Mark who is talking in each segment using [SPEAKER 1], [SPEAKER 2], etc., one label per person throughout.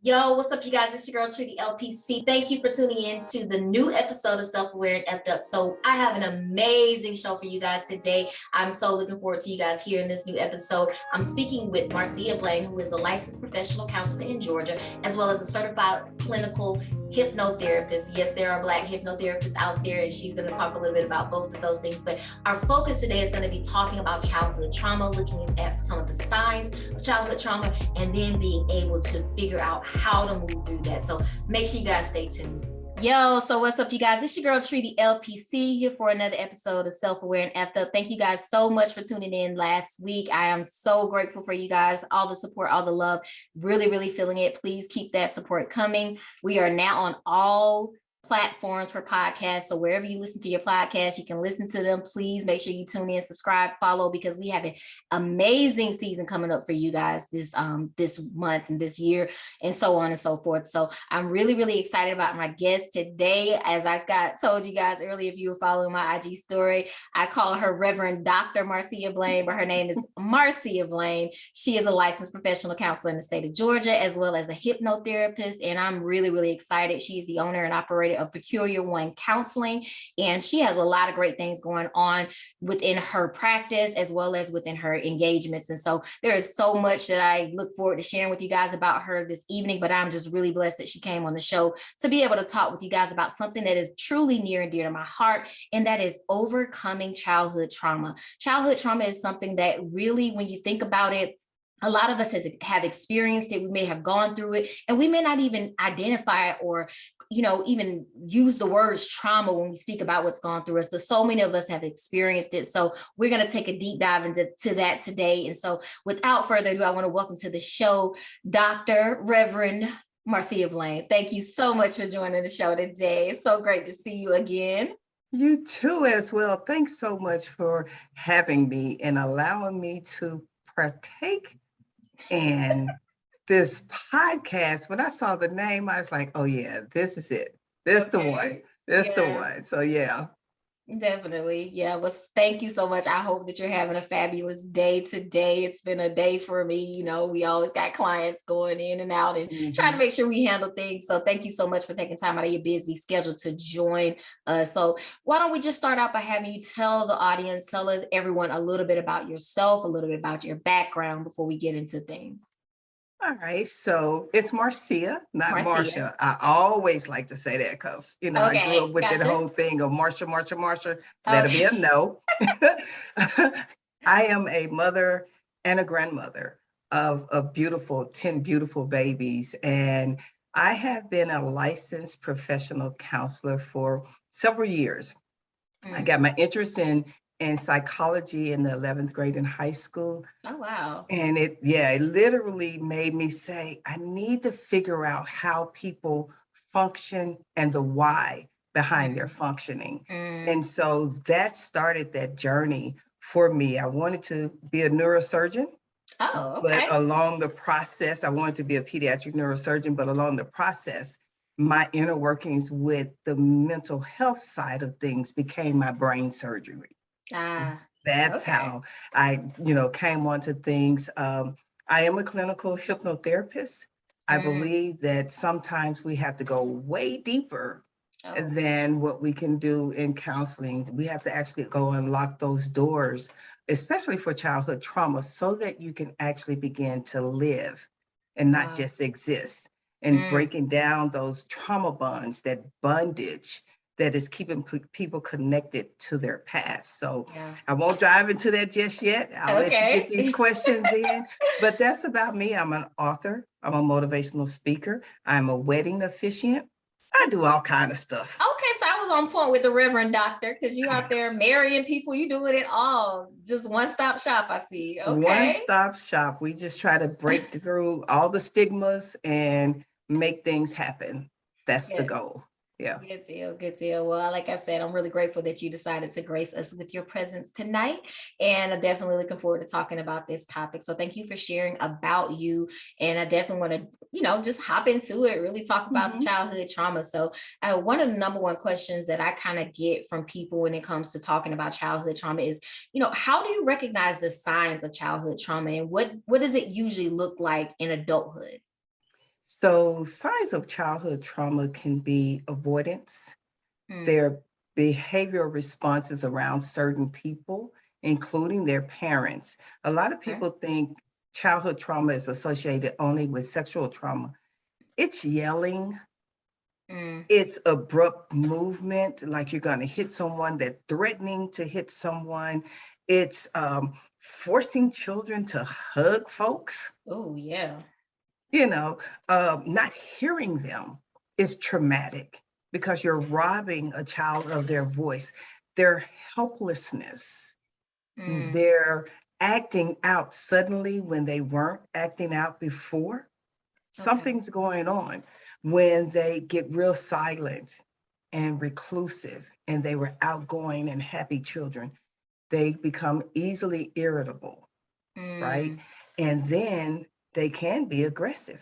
[SPEAKER 1] Yo, what's up, you guys? It's your girl, Tree the LPC. Thank you for tuning in to the new episode of Self-Aware and Effed Up. So I have an amazing show for you guys today. I'm so looking forward to you guys hearing this new episode. I'm speaking with Marcia Blane, who is a licensed professional counselor in Georgia, as well as a certified clinical hypnotherapist. Yes, there are Black hypnotherapists out there, and she's going to talk a little bit about both of those things. But our focus today is going to be talking about childhood trauma, looking at some of the signs of childhood trauma, and then being able to figure out how to move through that. So make sure you guys stay tuned. Yo, so what's up, you guys? It's your girl, Tree the LPC, here for another episode of Self-Aware and Effed Up. Thank you guys so much for tuning in last week. I am so grateful for you guys, all the support, all the love, really, really feeling it. Please keep that support coming. We are now on all platforms for podcasts. So wherever you listen to your podcast, you can listen to them. Please make sure you tune in, subscribe, follow, because we have an amazing season coming up for you guys this month and this year, and so on and so forth. So I'm really, really excited about my guest today. As I told you guys earlier, if you were following my IG story, I call her Reverend Dr. Marcia Blane, but her name is Marcia Blane. She is a licensed professional counselor in the state of Georgia, as well as a hypnotherapist. And I'm really, really excited. She's the owner and operator of Peculiar One Counseling, and she has a lot of great things going on within her practice as well as within her engagements. And so there is so much that I look forward to sharing with you guys about her this evening, but I'm just really blessed that she came on the show to be able to talk with you guys about something that is truly near and dear to my heart, and that is overcoming childhood trauma. Childhood trauma is something that really, when you think about it, a lot of us have experienced it. We may have gone through it, and we may not even identify it or, even use the words trauma when we speak about what's gone through us, but so many of us have experienced it. So we're going to take a deep dive into that today. And so without further ado, I want to welcome to the show, Dr. Reverend Marcia Blane. Thank you so much for joining the show today. It's so great to see you again.
[SPEAKER 2] You too as well. Thanks so much for having me and allowing me to partake in this podcast. When I saw the name, I was like, oh yeah, this is it. This the one. This the one. So yeah.
[SPEAKER 1] Definitely. Yeah. Well, thank you so much. I hope that you're having a fabulous day today. It's been a day for me. We always got clients going in and out and trying to make sure we handle things. So thank you so much for taking time out of your busy schedule to join us. So why don't we just start out by having you tell the audience, tell us everyone a little bit about yourself, a little bit about your background before we get into things.
[SPEAKER 2] All right, so it's Marcia, not Marcia. I always like to say that because, I grew up with that whole thing of Marcia. That'll be a no. I am a mother and a grandmother of 10 beautiful babies. And I have been a licensed professional counselor for several years. I got my interest in psychology in the 11th grade in high school.
[SPEAKER 1] Oh, wow.
[SPEAKER 2] And it literally made me say, I need to figure out how people function and the why behind their functioning. And so that started that journey for me. I wanted to be a neurosurgeon.
[SPEAKER 1] Oh, okay.
[SPEAKER 2] But along the process, I wanted to be a pediatric neurosurgeon, but along the process, my inner workings with the mental health side of things became my brain surgery. That's how I, came onto things. I am a clinical hypnotherapist. I believe that sometimes we have to go way deeper than what we can do in counseling. We have to actually go unlock those doors, especially for childhood trauma, so that you can actually begin to live and not just exist, and breaking down those trauma bonds, that bondage that is keeping people connected to their past. So I won't dive into that just yet. I'll let you get these questions in. But that's about me. I'm an author. I'm a motivational speaker. I'm a wedding officiant. I do all kind of stuff.
[SPEAKER 1] Okay, so I was on point with the Reverend Doctor, because you out there marrying people, you doing it all. Just one-stop shop, I see. Okay.
[SPEAKER 2] One-stop shop. We just try to break through all the stigmas and make things happen. That's the goal. Yeah.
[SPEAKER 1] Good deal. Well, like I said, I'm really grateful that you decided to grace us with your presence tonight. And I'm definitely looking forward to talking about this topic. So thank you for sharing about you. And I definitely want to, just hop into it, really talk about the childhood trauma. So one of the number one questions that I kind of get from people when it comes to talking about childhood trauma is, how do you recognize the signs of childhood trauma, and what does it usually look like in adulthood?
[SPEAKER 2] So signs of childhood trauma can be avoidance, their behavioral responses around certain people, including their parents. A lot of people think childhood trauma is associated only with sexual trauma. It's yelling, it's abrupt movement, like you're going to hit someone, that threatening to hit someone. It's forcing children to hug folks.
[SPEAKER 1] Oh, yeah.
[SPEAKER 2] You know, not hearing them is traumatic because you're robbing a child of their voice, their helplessness, their acting out suddenly when they weren't acting out before. Something's going on when they get real silent and reclusive and they were outgoing and happy children. They become easily irritable, right? And then they can be aggressive.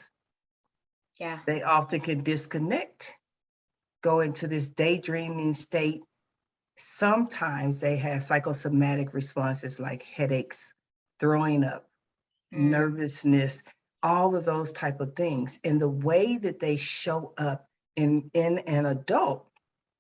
[SPEAKER 1] Yeah.
[SPEAKER 2] They often can disconnect, go into this daydreaming state. Sometimes they have psychosomatic responses like headaches, throwing up, nervousness, all of those type of things. And the way that they show up in an adult,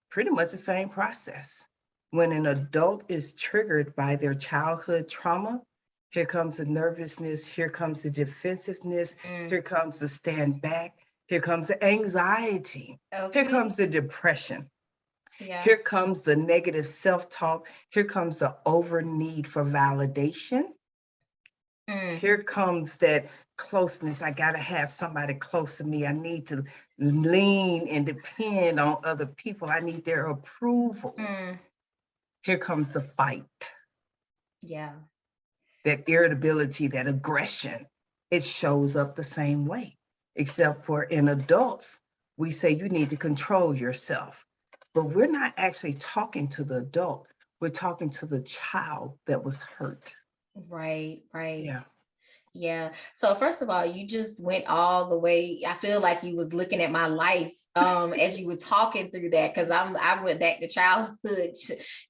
[SPEAKER 2] pretty much the same process. When an adult is triggered by their childhood trauma, here comes the nervousness, here comes the defensiveness, here comes the stand back, here comes the anxiety, here comes the depression, here comes the negative self-talk, here comes the over need for validation. Here comes that closeness. I got to have somebody close to me. I need to lean and depend on other people. I need their approval. Here comes the fight.
[SPEAKER 1] Yeah.
[SPEAKER 2] That irritability, that aggression, it shows up the same way, except for in adults, we say you need to control yourself. But we're not actually talking to the adult. We're talking to the child that was hurt.
[SPEAKER 1] Right.
[SPEAKER 2] Yeah.
[SPEAKER 1] Yeah. So first of all, you just went all the way. I feel like you was looking at my life as you were talking through that, because I went back to childhood.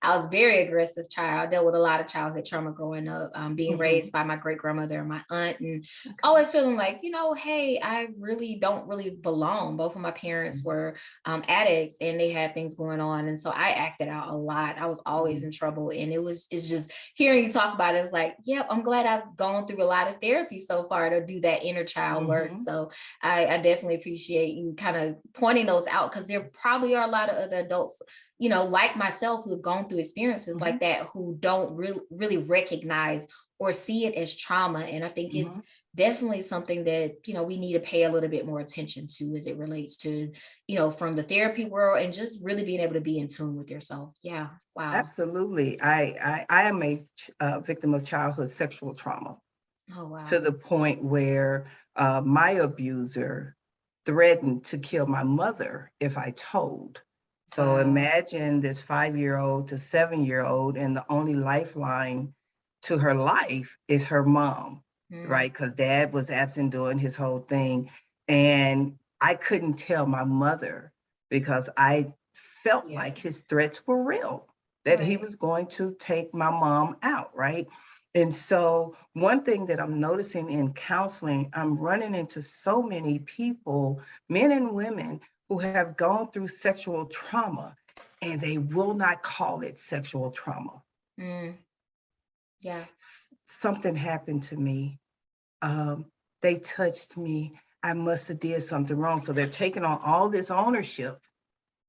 [SPEAKER 1] I was very aggressive child. I dealt with a lot of childhood trauma growing up, being raised by my great grandmother and my aunt, and always feeling like, hey, I don't really belong. Both of my parents were addicts and they had things going on. And so I acted out a lot. I was always in trouble. And it's just hearing you talk about it, it's like, yep, I'm glad I've gone through a lot of therapy so far to do that inner child work. So I definitely appreciate you kind of pointing those out, because there probably are a lot of other adults, like myself, who have gone through experiences like that, who don't really recognize or see it as trauma. And I think it's definitely something that, we need to pay a little bit more attention to as it relates to, from the therapy world, and just really being able to be in tune with yourself. Yeah. Wow.
[SPEAKER 2] Absolutely. I am a victim of childhood sexual trauma.
[SPEAKER 1] Oh, wow.
[SPEAKER 2] To the point where my abuser threatened to kill my mother if I told. So imagine this 5-year-old to 7-year-old, and the only lifeline to her life is her mom, right? Because dad was absent doing his whole thing. And I couldn't tell my mother because I felt like his threats were real, that he was going to take my mom out, right? And so one thing that I'm noticing in counseling, I'm running into so many people, men and women, who have gone through sexual trauma, and they will not call it sexual trauma.
[SPEAKER 1] Yeah.
[SPEAKER 2] Something happened to me. They touched me. I must have did something wrong. So they're taking on all this ownership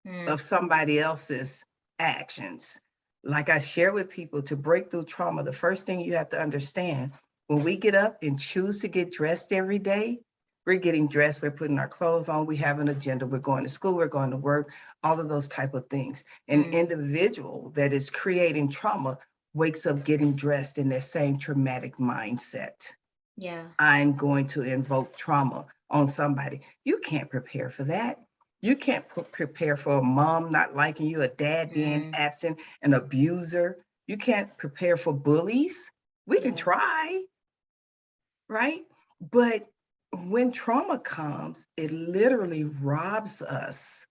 [SPEAKER 2] of somebody else's actions. Like I share with people, to break through trauma, the first thing you have to understand, when we get up and choose to get dressed every day, we're getting dressed, we're putting our clothes on, we have an agenda, we're going to school, we're going to work, all of those type of things. An individual that is creating trauma wakes up getting dressed in that same traumatic mindset.
[SPEAKER 1] Yeah.
[SPEAKER 2] I'm going to invoke trauma on somebody. You can't prepare for that. You can't prepare for a mom not liking you, a dad being absent, an abuser. You can't prepare for bullies. We can try, right? But when trauma comes, it literally robs us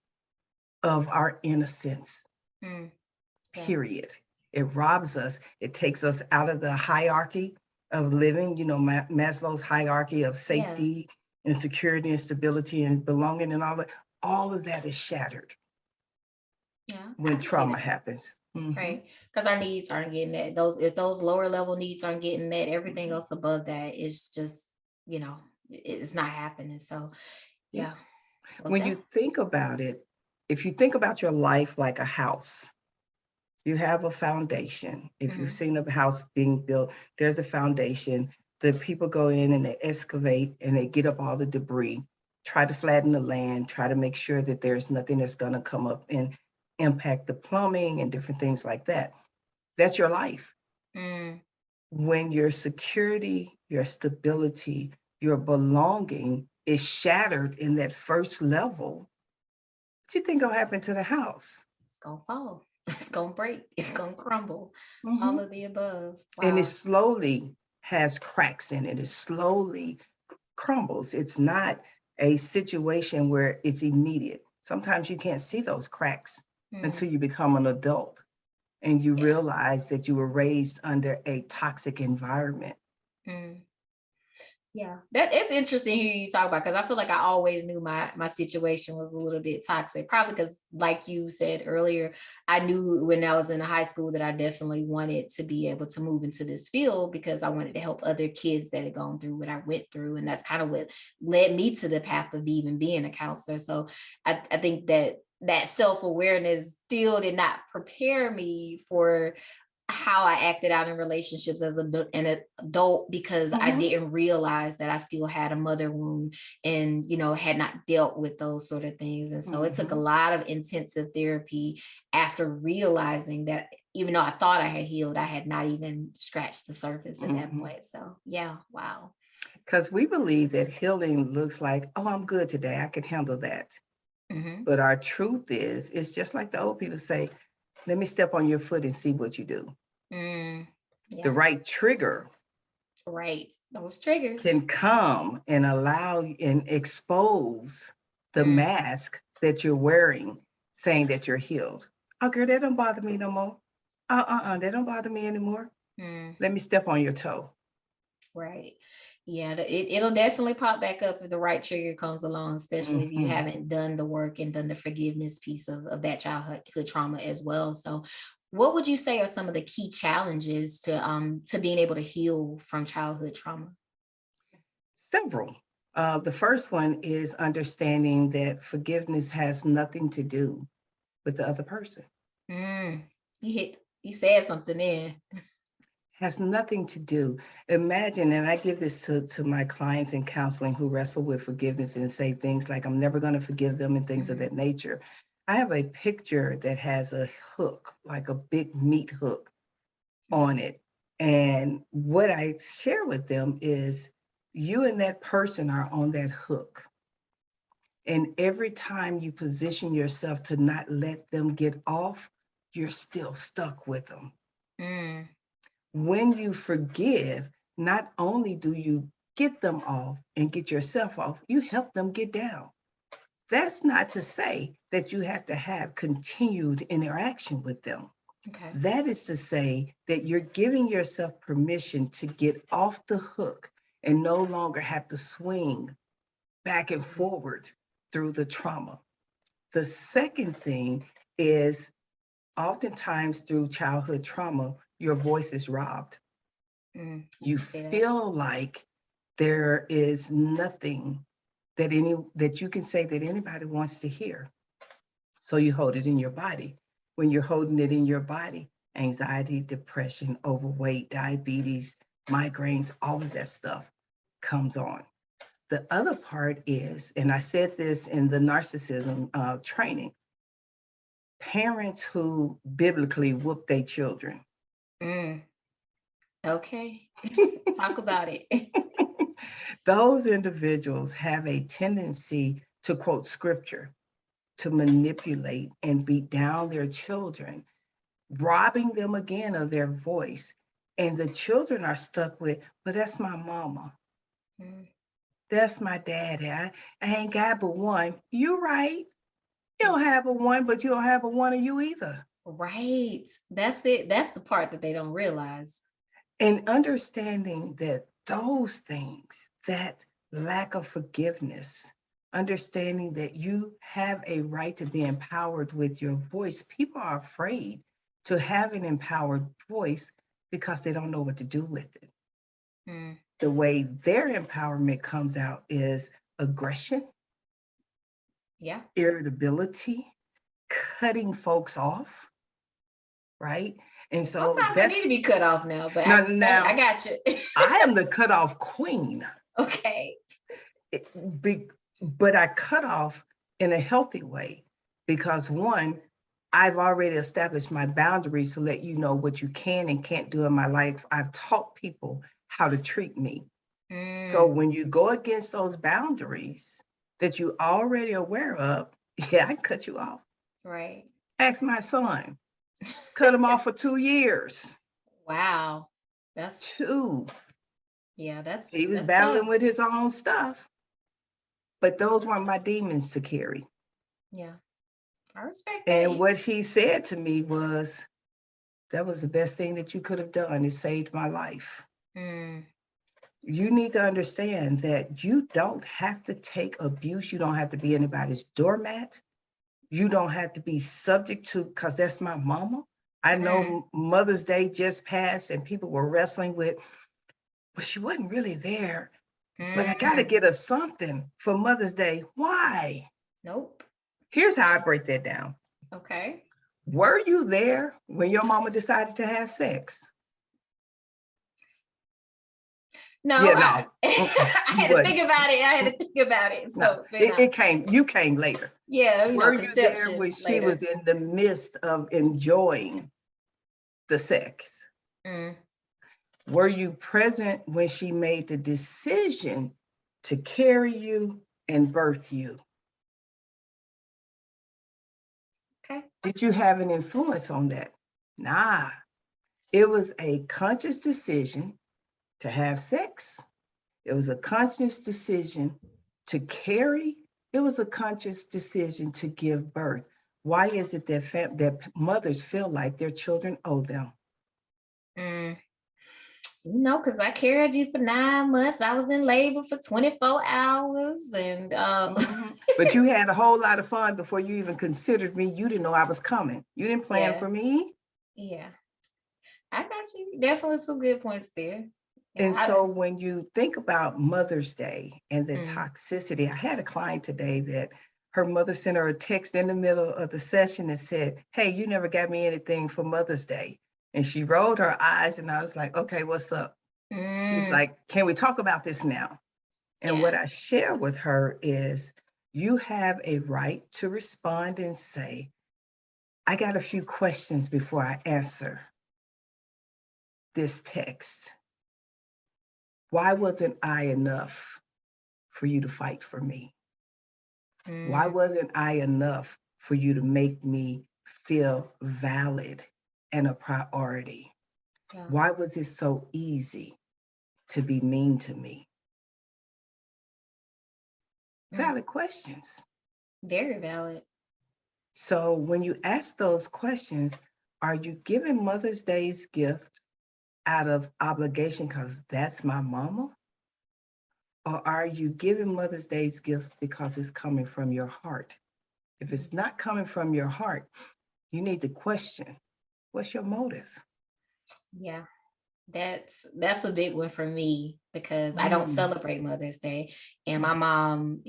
[SPEAKER 2] of our innocence, period. It robs us. It takes us out of the hierarchy of living, Maslow's hierarchy of safety, and security and stability and belonging and all of that is shattered when trauma happens.
[SPEAKER 1] Right, because our needs aren't getting met. If those lower level needs aren't getting met, everything else above that is just, it's not happening. So yeah.
[SPEAKER 2] When you think about it, if you think about your life like a house, you have a foundation. If you've seen a house being built, there's a foundation. The people go in and they excavate and they get up all the debris, try to flatten the land, try to make sure that there's nothing that's going to come up and impact the plumbing and different things like that. That's your life. When your security, your stability, your belonging is shattered in that first level, what do you think will happen to the house?
[SPEAKER 1] It's going to fall. It's going to break. It's going to crumble. All of the above.
[SPEAKER 2] Wow. And it slowly has cracks in it. It slowly crumbles. It's not a situation where it's immediate. Sometimes you can't see those cracks until you become an adult and you realize that you were raised under a toxic environment.
[SPEAKER 1] Yeah, that it's interesting to hear you talk about, because I feel like I always knew my situation was a little bit toxic, probably because, like you said earlier, I knew when I was in high school that I definitely wanted to be able to move into this field because I wanted to help other kids that had gone through what I went through. And that's kind of what led me to the path of even being a counselor. So I think that self-awareness still did not prepare me for how I acted out in relationships as an adult, because I didn't realize that I still had a mother wound and, had not dealt with those sort of things. And so it took a lot of intensive therapy after realizing that even though I thought I had healed, I had not even scratched the surface at that point. So yeah, wow.
[SPEAKER 2] Because we believe that healing looks like, oh, I'm good today, I can handle that. But our truth is, it's just like the old people say, let me step on your foot and see what you do. The right trigger.
[SPEAKER 1] Right. Those triggers
[SPEAKER 2] can come and allow and expose the mask that you're wearing, saying that you're healed. Oh, girl, that don't bother me no more. That don't bother me anymore. Let me step on your toe.
[SPEAKER 1] Right. Yeah, it'll definitely pop back up if the right trigger comes along, especially if you haven't done the work and done the forgiveness piece of that childhood trauma as well. So what would you say are some of the key challenges to being able to heal from childhood trauma?
[SPEAKER 2] Several. The first one is understanding that forgiveness has nothing to do with the other person.
[SPEAKER 1] You said something there.
[SPEAKER 2] Has nothing to do. Imagine, and I give this to my clients in counseling who wrestle with forgiveness and say things like, I'm never going to forgive them and things of that nature. I have a picture that has a hook, like a big meat hook on it. And what I share with them is you and that person are on that hook. And every time you position yourself to not let them get off, you're still stuck with them. When you forgive, not only do you get them off and get yourself off, you help them get down. That's not to say that you have to have continued interaction with them. Okay. That is to say that you're giving yourself permission to get off the hook and no longer have to swing back and forward through the trauma. The second thing is oftentimes through childhood trauma, your voice is robbed. You feel like there is nothing that you can say that anybody wants to hear. So you hold it in your body. When you're holding it in your body, anxiety, depression, overweight, diabetes, migraines, all of that stuff comes on. The other part is, and I said this in the narcissism training, parents who biblically whoop their children.
[SPEAKER 1] Okay, talk about it.
[SPEAKER 2] Those individuals have a tendency to quote scripture, to manipulate and beat down their children, robbing them again of their voice. And the children are stuck with, but that's my mama. That's my daddy. I ain't got but one. You right. You don't have a one, but you don't have a one of you either.
[SPEAKER 1] Right. That's it. That's the part that they don't realize.
[SPEAKER 2] And understanding that those things that lack of forgiveness, understanding that you have a right to be empowered with your voice. People are afraid to have an empowered voice because they don't know what to do with it. The way their empowerment comes out is aggression, irritability, cutting folks off, right? And so
[SPEAKER 1] sometimes I need to be cut off now, but I got you.
[SPEAKER 2] I am the cutoff queen.
[SPEAKER 1] Okay.
[SPEAKER 2] But I cut off in a healthy way because one, I've already established my boundaries to let you know what you can and can't do in my life. I've taught people how to treat me. So when you go against those boundaries that you already aware of, yeah, I cut you off.
[SPEAKER 1] Right.
[SPEAKER 2] Ask my son. Cut him off for 2 years.
[SPEAKER 1] Wow. That's
[SPEAKER 2] 2.
[SPEAKER 1] Yeah,
[SPEAKER 2] he was
[SPEAKER 1] that's
[SPEAKER 2] battling
[SPEAKER 1] tough.
[SPEAKER 2] with his own stuff. But those weren't my demons to carry.
[SPEAKER 1] Yeah. I respect that.
[SPEAKER 2] And what he said to me was, that was the best thing that you could have done. It saved my life. You need to understand that you don't have to take abuse. You don't have to be anybody's doormat. You don't have to be subject to, because that's my mama. I know Mother's Day just passed and people were wrestling with, well, she wasn't really there. But I got to get her something for Mother's Day. Why?
[SPEAKER 1] Nope.
[SPEAKER 2] Here's how I break that down.
[SPEAKER 1] Okay.
[SPEAKER 2] Were you there when your mama decided to have sex?
[SPEAKER 1] No,
[SPEAKER 2] Yeah,
[SPEAKER 1] I had to think about it. So
[SPEAKER 2] no, you came later.
[SPEAKER 1] Yeah,
[SPEAKER 2] were you there when she was in the midst of enjoying the sex? Were you present when she made the decision to carry you and birth you?
[SPEAKER 1] Okay.
[SPEAKER 2] Did you have an influence on that? Nah. It was a conscious decision to have sex. It was a conscious decision to carry. It was a conscious decision to give birth. Why is it that mothers feel like their children owe them?
[SPEAKER 1] Because I carried you for 9 months. I was in labor for 24 hours. And
[SPEAKER 2] But you had a whole lot of fun before you even considered me. You didn't know I was coming. You didn't plan for me.
[SPEAKER 1] Yeah. I got you. Definitely some good points there.
[SPEAKER 2] And so when you think about Mother's Day and the toxicity, I had a client today that her mother sent her a text in the middle of the session and said, hey, you never got me anything for Mother's Day. And she rolled her eyes and I was like, okay, what's up? She's like, can we talk about this now? And what I share with her is, you have a right to respond and say, I got a few questions before I answer this text. Why wasn't I enough for you to fight for me? Why wasn't I enough for you to make me feel valid and a priority? Why was it so easy to be mean to me? Valid questions.
[SPEAKER 1] Very valid.
[SPEAKER 2] So when you ask those questions, are you giving Mother's Day's gift out of obligation because that's my mama? Or are you giving Mother's Day's gift because it's coming from your heart? If it's not coming from your heart, you need to question, what's your motive?
[SPEAKER 1] Yeah, that's a big one for me because I don't celebrate Mother's Day. And my mom,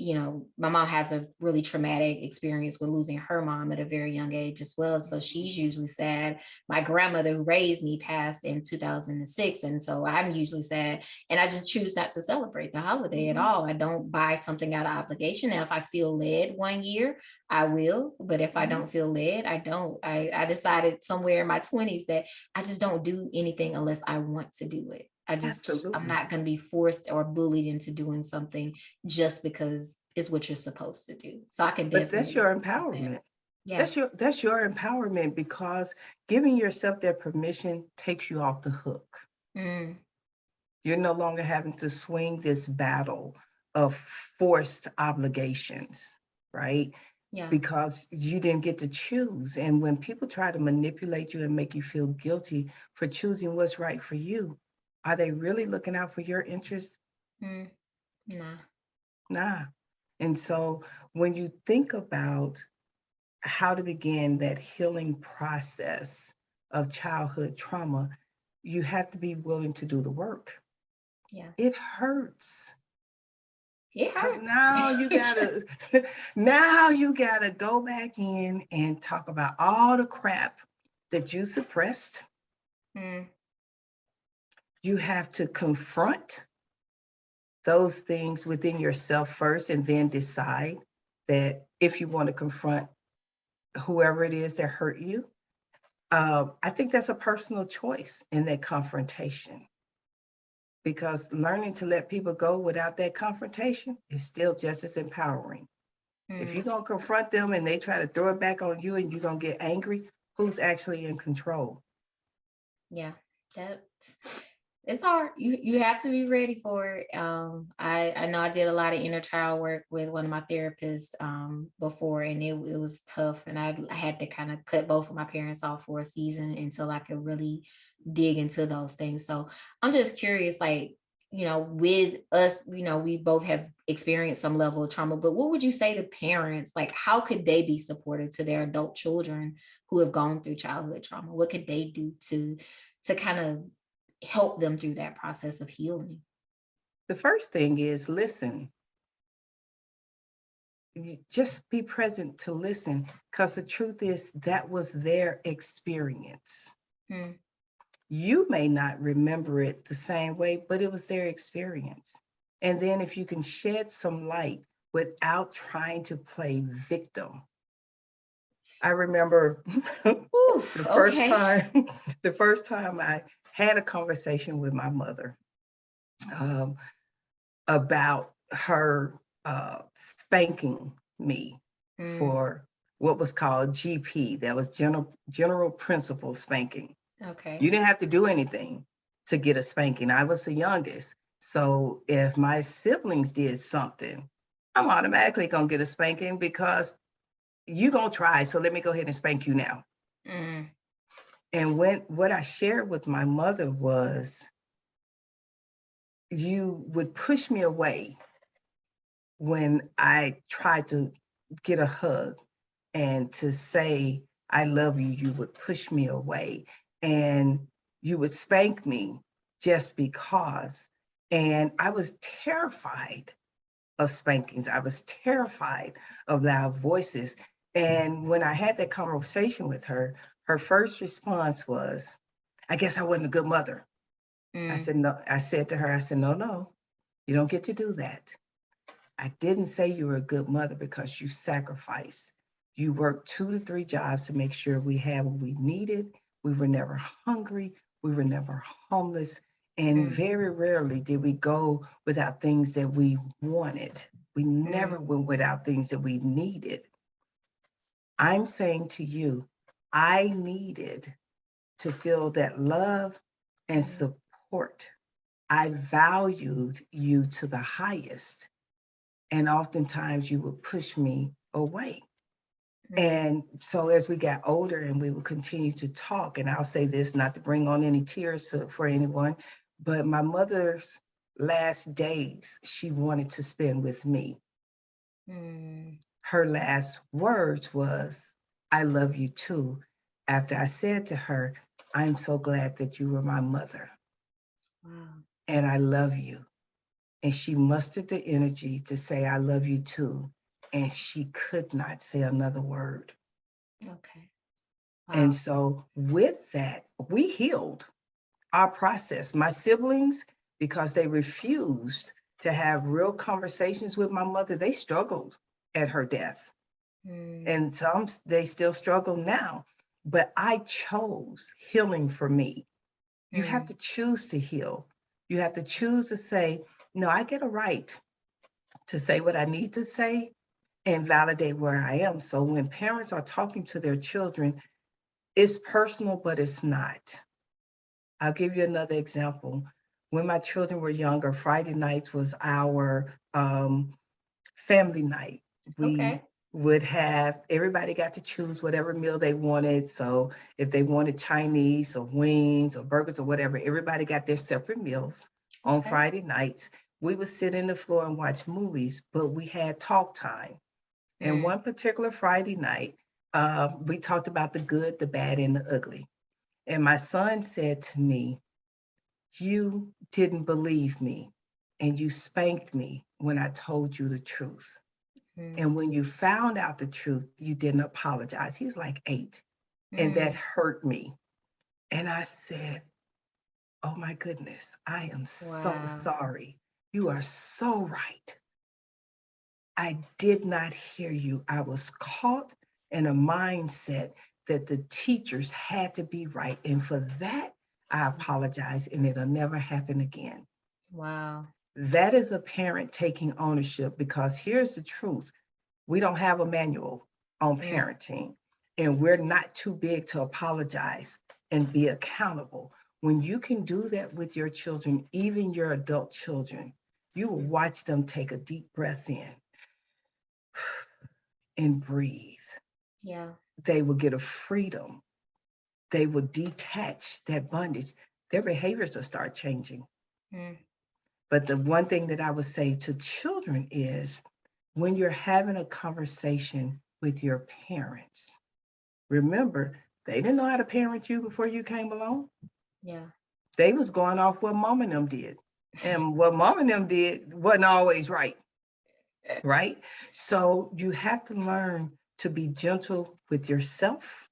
[SPEAKER 1] my mom has a really traumatic experience with losing her mom at a very young age as well. So she's usually sad. My grandmother who raised me passed in 2006. And so I'm usually sad. And I just choose not to celebrate the holiday at all. I don't buy something out of obligation. Now, if I feel led one year, I will. But if I don't feel led, I don't. I decided somewhere in my 20s that I just don't do anything unless I want to do it. I'm not going to be forced or bullied into doing something just because it's what you're supposed to do. So I can definitely.
[SPEAKER 2] But that's your empowerment. Yeah. That's your empowerment, because giving yourself that permission takes you off the hook. You're no longer having to swing this battle of forced obligations, right? Yeah. Because you didn't get to choose. And when people try to manipulate you and make you feel guilty for choosing what's right for you, are they really looking out for your interest?
[SPEAKER 1] Nah.
[SPEAKER 2] Nah. And so when you think about how to begin that healing process of childhood trauma, you have to be willing to do the work.
[SPEAKER 1] Yeah.
[SPEAKER 2] It hurts.
[SPEAKER 1] It
[SPEAKER 2] Because
[SPEAKER 1] hurts.
[SPEAKER 2] now you gotta go back in and talk about all the crap that you suppressed.
[SPEAKER 1] Mm.
[SPEAKER 2] You have to confront those things within yourself first, and then decide that if you want to confront whoever it is that hurt you. I think that's a personal choice in that confrontation, because learning to let people go without that confrontation is still just as empowering. If you're going to confront them and they try to throw it back on you and you're going to get angry, who's actually in control?
[SPEAKER 1] Yeah, it's hard. You have to be ready for it. I know I did a lot of inner child work with one of my therapists before, and it was tough. And I had to kind of cut both of my parents off for a season until I could really dig into those things. So I'm just curious, like, with us, we both have experienced some level of trauma, but what would you say to parents? Like, how could they be supportive to their adult children who have gone through childhood trauma? What could they do to kind of help them through that process of healing?
[SPEAKER 2] The first thing is listen. Just be present to listen, because the truth is that was their experience. You may not remember it the same way, but it was their experience. And then if you can shed some light without trying to play victim. I remember
[SPEAKER 1] Oof,
[SPEAKER 2] the first time I had a conversation with my mother about her spanking me for what was called GP. That was general principle spanking.
[SPEAKER 1] Okay.
[SPEAKER 2] You didn't have to do anything to get a spanking. I was the youngest. So if my siblings did something, I'm automatically going to get a spanking because you're going to try. So let me go ahead and spank you now. And what I shared with my mother was, you would push me away when I tried to get a hug, and to say, I love you, you would push me away. And you would spank me just because. And I was terrified of spankings. I was terrified of loud voices. And when I had that conversation with her, her first response was, I guess I wasn't a good mother. I said, no, I said to her, no, you don't get to do that. I didn't say you were a good mother because you sacrificed. You worked 2 to 3 jobs to make sure we had what we needed. We were never hungry. We were never homeless. And very rarely did we go without things that we wanted. We never went without things that we needed. I'm saying to you, I needed to feel that love and support. I valued you to the highest. And oftentimes you would push me away. And so as we got older and we would continue to talk, and I'll say this not to bring on any tears for anyone, but my mother's last days, she wanted to spend with me. Her last words was, I love you too. After I said to her, I'm so glad that you were my mother. Wow. And I love you. And she mustered the energy to say, I love you too. And she could not say another word. Okay. Wow. And so with that, we healed our process. My siblings, because they refused to have real conversations with my mother, they struggled at her death. And some, they still struggle now. But I chose healing for me. You have to choose to heal. You have to choose to say, no, I get a right to say what I need to say and validate where I am. So when parents are talking to their children, it's personal, but it's not. I'll give you another example. When my children were younger, Friday nights was our family night. We would have, everybody got to choose whatever meal they wanted. So if they wanted Chinese or wings or burgers or whatever, everybody got their separate meals on Friday nights. we would sit in the floor and watch movies, but we had talk time. And one particular Friday night, we talked about the good, the bad, and the ugly. And my son said to me, "You didn't believe me, and you spanked me when I told you the truth. And when you found out the truth, you didn't apologize." He's like 8. And that hurt me. And I said, "Oh my goodness, I am so sorry. You are so right. I did not hear you. I was caught in a mindset that the teachers had to be right. And for that, I apologize, and it'll never happen again."
[SPEAKER 1] Wow.
[SPEAKER 2] That is a parent taking ownership, because here's the truth. We don't have a manual on parenting, and we're not too big to apologize and be accountable. When you can do that with your children, even your adult children, you will watch them take a deep breath in and breathe.
[SPEAKER 1] Yeah.
[SPEAKER 2] They will get a freedom. They will detach that bondage. Their behaviors will start changing. But the one thing that I would say to children is, when you're having a conversation with your parents, remember, they didn't know how to parent you before you came along.
[SPEAKER 1] Yeah.
[SPEAKER 2] They was going off what mom and them did. And what mom and them did wasn't always right. Right? So you have to learn to be gentle with yourself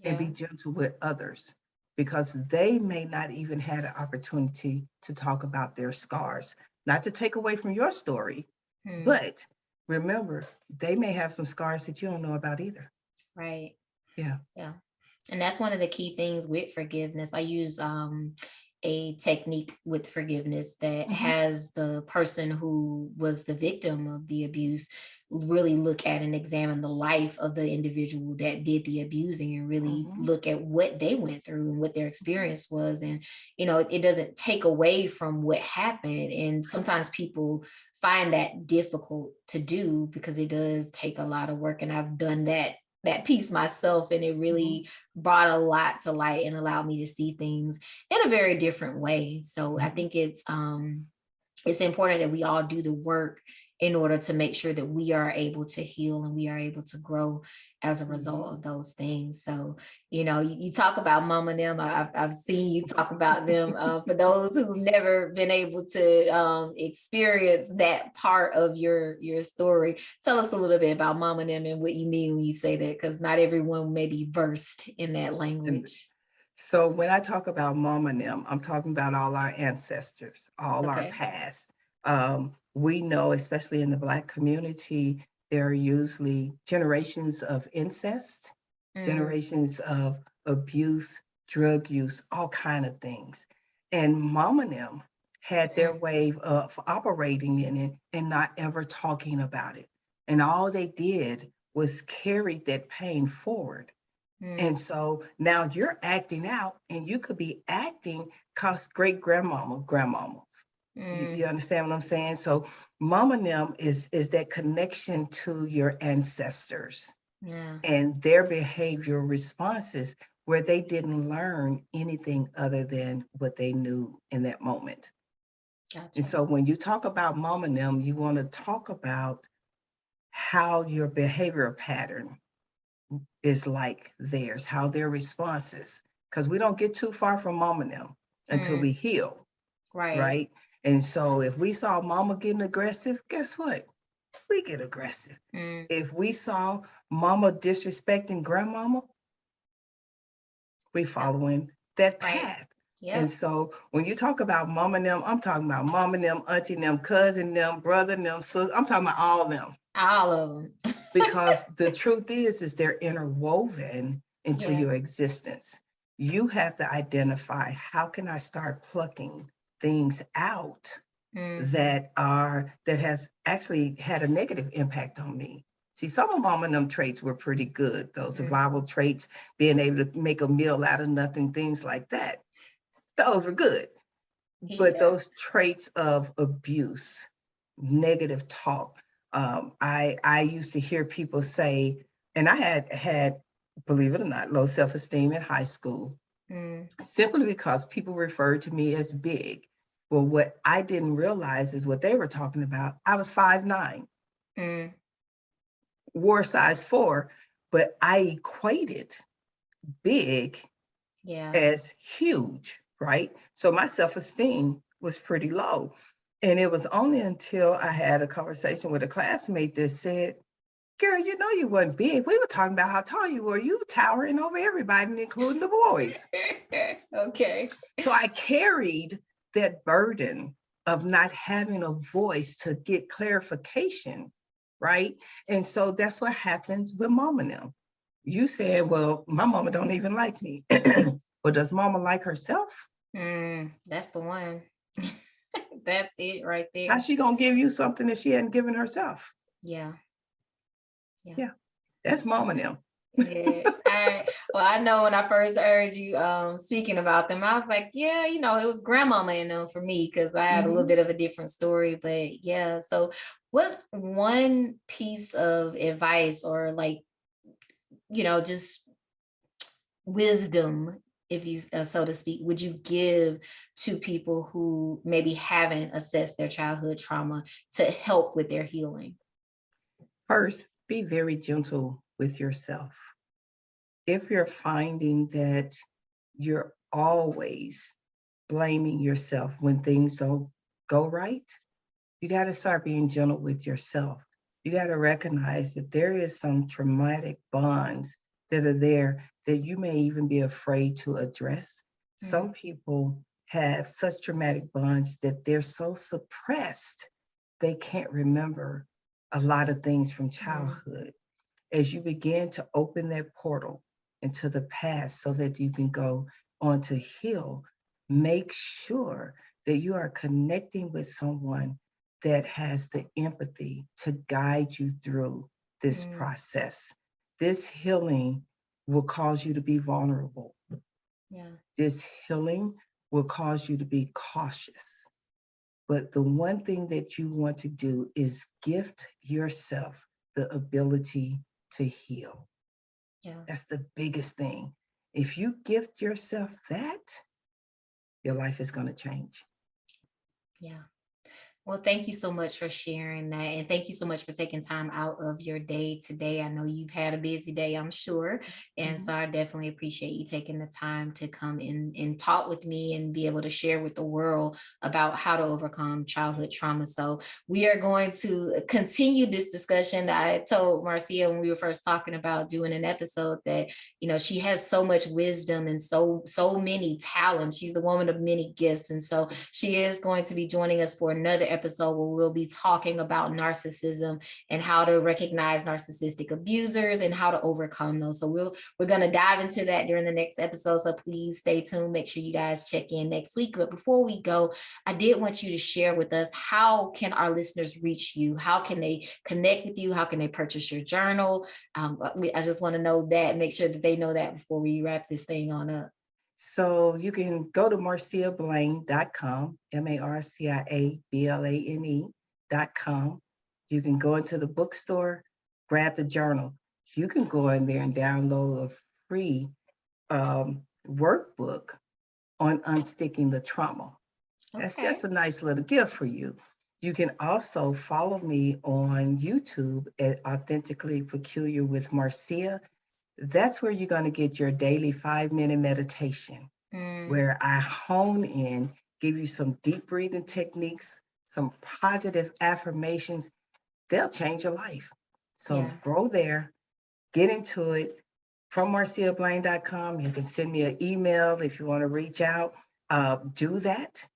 [SPEAKER 2] and be gentle with others, because they may not even have the opportunity to talk about their scars. Not to take away from your story, but remember, they may have some scars that you don't know about either.
[SPEAKER 1] Right.
[SPEAKER 2] Yeah.
[SPEAKER 1] Yeah. And that's one of the key things with forgiveness. I use a technique with forgiveness that has the person who was the victim of the abuse really look at and examine the life of the individual that did the abusing, and really look at what they went through and what their experience was. And, it doesn't take away from what happened. And sometimes people find that difficult to do, because it does take a lot of work. And I've done that piece myself, and it really brought a lot to light and allowed me to see things in a very different way. So I think it's important that we all do the work in order to make sure that we are able to heal and we are able to grow as a result of those things. So, you talk about mom and them. I've seen you talk about them. For those who've never been able to experience that part of your story, tell us a little bit about mom and them and what you mean when you say that, because not everyone may be versed in that language.
[SPEAKER 2] So when I talk about mom and them, I'm talking about all our ancestors, all our past. We know, especially in the Black community, there are usually generations of incest, generations of abuse, drug use, all kind of things. And mom and them had their way of operating in it and not ever talking about it. And all they did was carry that pain forward. And so now you're acting out, and you could be acting because grandmamas. You understand what I'm saying? So mom and them is that connection to your ancestors and their behavioral responses, where they didn't learn anything other than what they knew in that moment. Gotcha. And so when you talk about mom and them, you want to talk about how your behavioral pattern is like theirs, how their responses, because we don't get too far from mom and them until we heal. Right. And so if we saw mama getting aggressive, guess what? We get aggressive. If we saw mama disrespecting grandmama, we following that path. And so when you talk about mom and them, I'm talking about mom and them, auntie and them, cousin them, brother and them, so I'm talking about all them.
[SPEAKER 1] All of them.
[SPEAKER 2] Because the truth is they're interwoven into your existence. You have to identify, how can I start plucking things out that has actually had a negative impact on me. See, some of mom and them traits were pretty good. Those survival traits, being able to make a meal out of nothing, things like that. Those were good. But those traits of abuse, negative talk, I used to hear people say, and I had, believe it or not, low self-esteem in high school, simply because people referred to me as big. Well, what I didn't realize is what they were talking about. I was 5'9", wore size 4, but I equated big as huge, right? So my self-esteem was pretty low. And it was only until I had a conversation with a classmate that said, girl, you know you wasn't big. We were talking about how tall you were. You were towering over everybody, including the boys.
[SPEAKER 1] Okay.
[SPEAKER 2] So I carried that burden of not having a voice to get clarification, right? And so that's what happens with mama now. You said, well, my mama don't even like me. Well, does mama like herself?
[SPEAKER 1] That's the one. That's it right there.
[SPEAKER 2] How's she gonna give you something that she hadn't given herself?
[SPEAKER 1] Yeah.
[SPEAKER 2] That's mama now.
[SPEAKER 1] Yeah. I know when I first heard you speaking about them, I was like, yeah, it was grandmama in them for me, because I had a little bit of a different story. But yeah, so what's one piece of advice or just wisdom, if you so to speak, would you give to people who maybe haven't assessed their childhood trauma to help with their healing?
[SPEAKER 2] First, be very gentle with yourself. If you're finding that you're always blaming yourself when things don't go right, you got to start being gentle with yourself. You got to recognize that there is some traumatic bonds that are there that you may even be afraid to address. Some people have such traumatic bonds that they're so suppressed, they can't remember a lot of things from childhood. As you begin to open that portal into the past so that you can go on to heal, make sure that you are connecting with someone that has the empathy to guide you through this process. This healing will cause you to be vulnerable. This healing will cause you to be cautious. But the one thing that you want to do is gift yourself the ability to heal. That's the biggest thing. If you gift yourself that, your life is going to change.
[SPEAKER 1] Well, thank you so much for sharing that. And thank you so much for taking time out of your day today. I know you've had a busy day, I'm sure. And so I definitely appreciate you taking the time to come in and talk with me and be able to share with the world about how to overcome childhood trauma. So we are going to continue this discussion. I told Marcia when we were first talking about doing an episode that, she has so much wisdom and so many talents. She's the woman of many gifts. And so she is going to be joining us for another episode where we'll be talking about narcissism and how to recognize narcissistic abusers and how to overcome those. So we're going to dive into that during the next episode. So please stay tuned. Make sure you guys check in next week. But before we go, I did want you to share with us, how can our listeners reach you? How can they connect with you? How can they purchase your journal? I just want to know that, make sure that they know that before we wrap this thing on up.
[SPEAKER 2] So you can go to marciablane.com, MarciaBlane.com. You can go into the bookstore, grab the journal. You can go in there and download a free workbook on unsticking the trauma. That's just a nice little gift for you. You can also follow me on YouTube at Authentically Peculiar with Marcia. That's where you're going to get your daily 5-minute meditation, where I hone in, give you some deep breathing techniques, some positive affirmations. They'll change your life. So go there, get into it. From marciablane.com, you can send me an email if you want to reach out. Do that.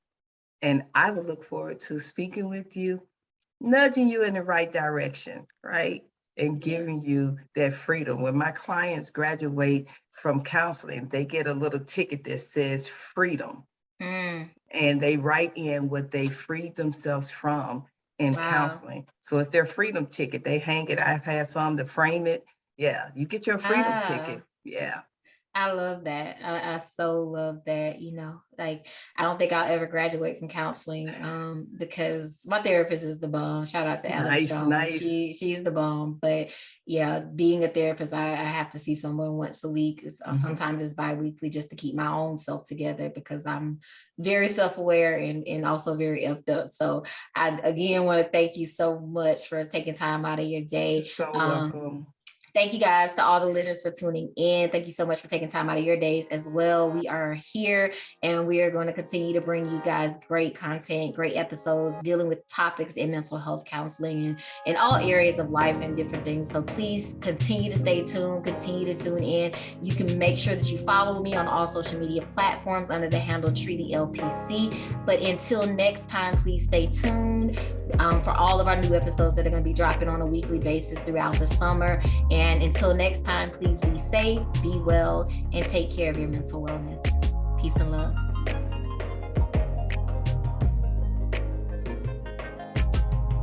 [SPEAKER 2] And I will look forward to speaking with you, nudging you in the right direction, right? And giving you that freedom. When my clients graduate from counseling, they get a little ticket that says freedom. And they write in what they freed themselves from in counseling. So it's their freedom ticket. They hang it. I've had some to frame it. Yeah, you get your freedom ticket. Yeah.
[SPEAKER 1] I love that. I so love that. Like, I don't think I'll ever graduate from counseling because my therapist is the bomb. Shout out to Alex Jones.
[SPEAKER 2] Nice.
[SPEAKER 1] She's the bomb. But yeah, being a therapist, I have to see someone once a week. Sometimes it's bi-weekly, just to keep my own self together, because I'm very self-aware and also very effed up. So I again want to thank you so much for taking time out of your day.
[SPEAKER 2] You're so welcome.
[SPEAKER 1] Thank you guys to all the listeners for tuning in. Thank you so much for taking time out of your days as well. We are here and we are going to continue to bring you guys great content, great episodes dealing with topics in mental health counseling and in all areas of life and different things. So please continue to stay tuned, continue to tune in. You can make sure that you follow me on all social media platforms under the handle Tree the LPC. But until next time, please stay tuned for all of our new episodes that are going to be dropping on a weekly basis throughout the summer. And until next time, please be safe, be well, and take care of your mental wellness. Peace and love.